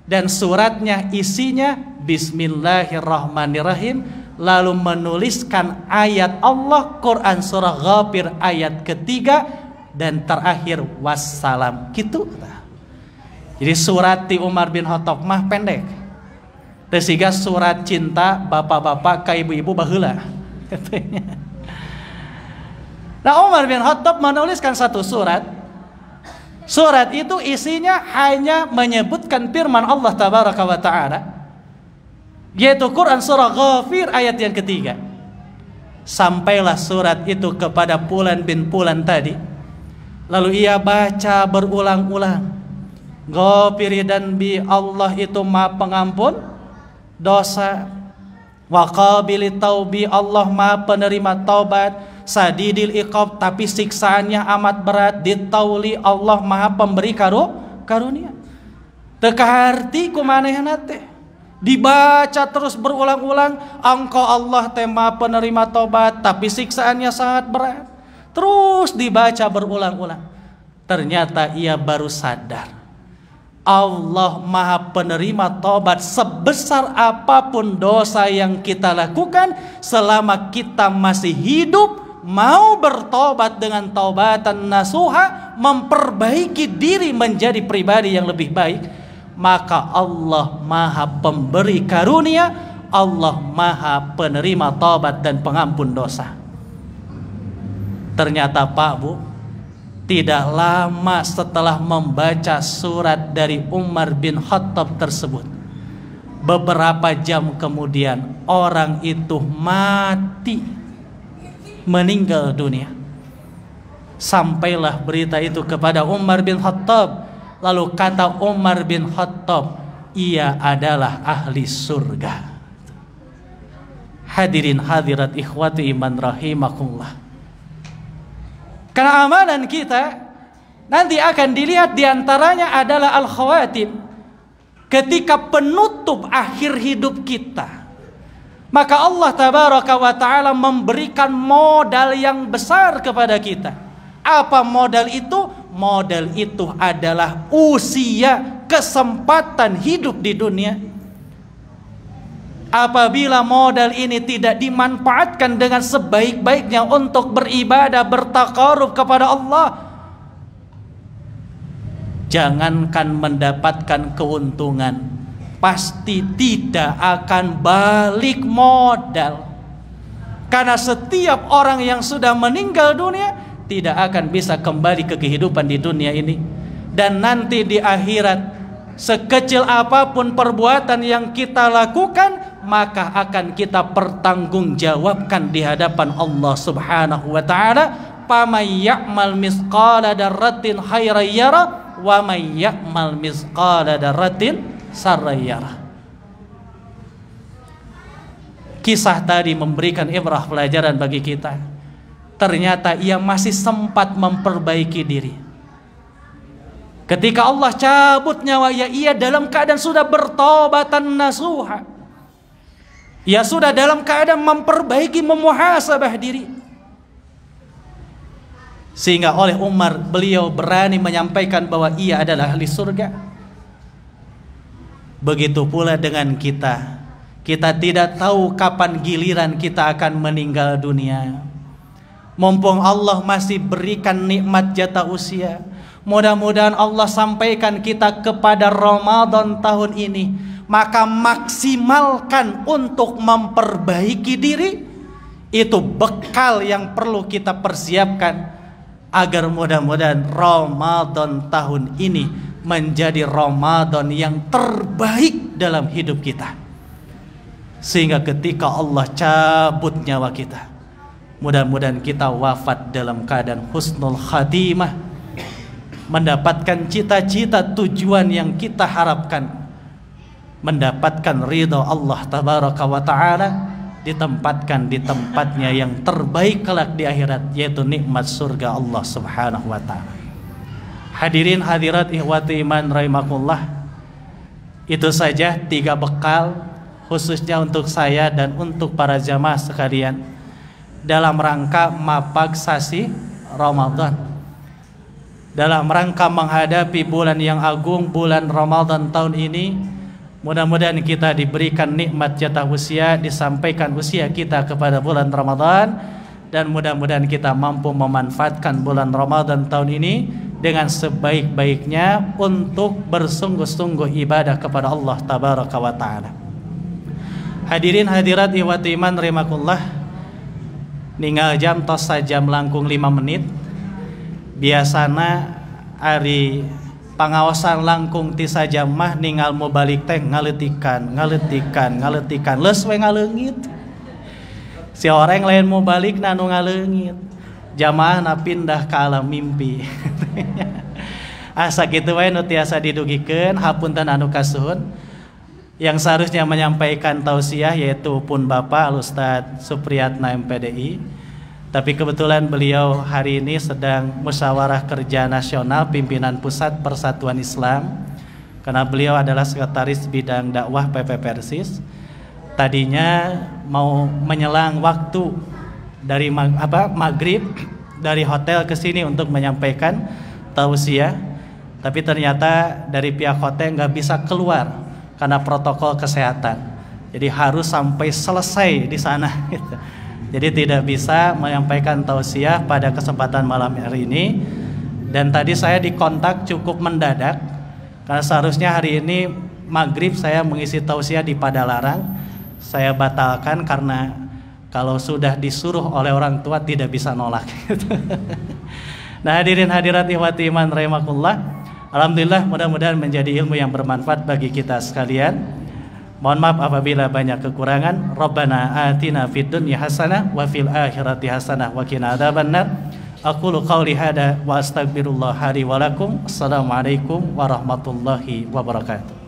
dan suratnya isinya Bismillahirrahmanirrahim, lalu menuliskan ayat Allah, Quran surah Ghafir ayat ketiga, dan terakhir wassalam. Gitu. Jadi surat di Umar bin Khattab mah pendek. Sehingga surat cinta bapak-bapak ke ibu-ibu baheula. Nah, Umar bin Khattab menuliskan satu surat. Surat itu isinya hanya menyebutkan firman Allah tabaraka wa ta'ala, yaitu Quran surah Ghafir ayat yang ketiga. Sampailah surat itu kepada Fulan bin Fulan tadi. Lalu ia baca berulang-ulang, Ghafiri danbi, Allah itu maha pengampun dosa. Wa qabilit taubi, Allah maha penerima taubat. Sadidil iqab, tapi siksaannya amat berat. Ditauli, Allah maha pemberi karunia. Teka harti kumanehna teh, dibaca terus berulang-ulang, engkau Allah teh maha penerima taubat, tapi siksaannya sangat berat. Terus dibaca berulang-ulang. Ternyata ia baru sadar, Allah maha penerima taubat sebesar apapun dosa yang kita lakukan. Selama kita masih hidup, mau bertobat dengan taubatan nasuha, memperbaiki diri menjadi pribadi yang lebih baik, maka Allah maha pemberi karunia, Allah maha penerima taubat dan pengampun dosa. Ternyata Pak Bu, tidak lama setelah membaca surat dari Umar bin Khattab tersebut, beberapa jam kemudian orang itu mati, meninggal dunia. Sampailah berita itu kepada Umar bin Khattab. Lalu kata Umar bin Khattab, ia adalah ahli surga. Hadirin hadirat ikhwati iman rahimakumullah. Karena amalan kita nanti akan dilihat, diantaranya adalah al-khawatim, ketika penutup akhir hidup kita. Maka Allah tabaraka wa ta'ala memberikan modal yang besar kepada kita. Apa modal itu? Modal itu adalah usia, kesempatan hidup di dunia. Apabila modal ini tidak dimanfaatkan dengan sebaik-baiknya untuk beribadah, bertaqarrub kepada Allah, jangankan mendapatkan keuntungan, pasti tidak akan balik modal. Karena setiap orang yang sudah meninggal dunia tidak akan bisa kembali ke kehidupan di dunia ini. Dan nanti di akhirat, sekecil apapun perbuatan yang kita lakukan, maka akan kita pertanggungjawabkan di hadapan Allah Subhanahu wa ta'ala. Faman ya'mal misqala darratin khairan yara wa man ya'mal misqala darratin sarran yara. Kisah tadi memberikan ibrah, pelajaran bagi kita. Ternyata ia masih sempat memperbaiki diri. Ketika Allah cabut nyawa ia dalam keadaan sudah bertobatan nasuha. Ia sudah dalam keadaan memperbaiki, memuhasabah diri. Sehingga oleh Umar, beliau berani menyampaikan bahwa ia adalah ahli surga. Begitu pula dengan kita. Kita tidak tahu kapan giliran kita akan meninggal dunia. Mumpung Allah masih berikan nikmat jatah usia, mudah-mudahan Allah sampaikan kita kepada Ramadan tahun ini. Maka maksimalkan untuk memperbaiki diri. Itu bekal yang perlu kita persiapkan, agar mudah-mudahan Ramadan tahun ini menjadi Ramadan yang terbaik dalam hidup kita. Sehingga ketika Allah cabut nyawa kita, mudah-mudahan kita wafat dalam keadaan husnul khatimah, mendapatkan cita-cita tujuan yang kita harapkan, mendapatkan ridha Allah tabaraka wa ta'ala, ditempatkan di tempatnya yang terbaik kelak di akhirat, yaitu nikmat surga Allah Subhanahu wa ta'ala. Hadirin hadirat ihwati iman rahimakumullah, itu saja 3 bekal khususnya untuk saya dan untuk para jamaah sekalian dalam rangka mapaksasi Ramadan, dalam rangka menghadapi bulan yang agung, bulan Ramadan tahun ini. Mudah-mudahan kita diberikan nikmat jatah usia, disampaikan usia kita kepada bulan Ramadan, dan mudah-mudahan kita mampu memanfaatkan bulan Ramadan tahun ini dengan sebaik-baiknya untuk bersungguh-sungguh ibadah kepada Allah tabaraka wa ta'ala. Hadirin hadirat ihwati iman rahimakumullah, ninggal jam tos sajam langkung 5 menit. Biasana ari pengawasan langkung ti sajam mah ningal mau balik teh ngaletikan leus we ngaleungit. Si orang lain mau balik nanu ngaleungit, jamaah na pindah ke alam mimpi. Asa kitu wae nu tiasa didugikeun, hapunten anu kasuhun. Yang seharusnya menyampaikan tausiah yaitu pun Bapak Al-Ustadz Supriyatna MPDI, tapi kebetulan beliau hari ini sedang musyawarah kerja nasional pimpinan pusat Persatuan Islam, karena beliau adalah sekretaris bidang dakwah PP Persis. Tadinya mau menyelang waktu dari maghrib dari hotel ke sini untuk menyampaikan tausiah, tapi ternyata dari pihak hotel nggak bisa keluar karena protokol kesehatan. Jadi harus sampai selesai di sana. Jadi tidak bisa menyampaikan tausiah pada kesempatan malam hari ini. Dan tadi saya dikontak cukup mendadak, karena seharusnya hari ini maghrib saya mengisi tausiah di Padalarang. Saya batalkan karena kalau sudah disuruh oleh orang tua tidak bisa nolak. Nah hadirin hadirat ihwati iman rahimakumullah, alhamdulillah mudah-mudahan menjadi ilmu yang bermanfaat bagi kita sekalian. Mohon maaf apabila banyak kekurangan. Rabbana atina fid dunya hasanah wa fil akhirati hasanah wa qina adzabannar. Aqulu qauli hada wa astaghfirullah li wa lakum. Assalamualaikum warahmatullahi wabarakatuh.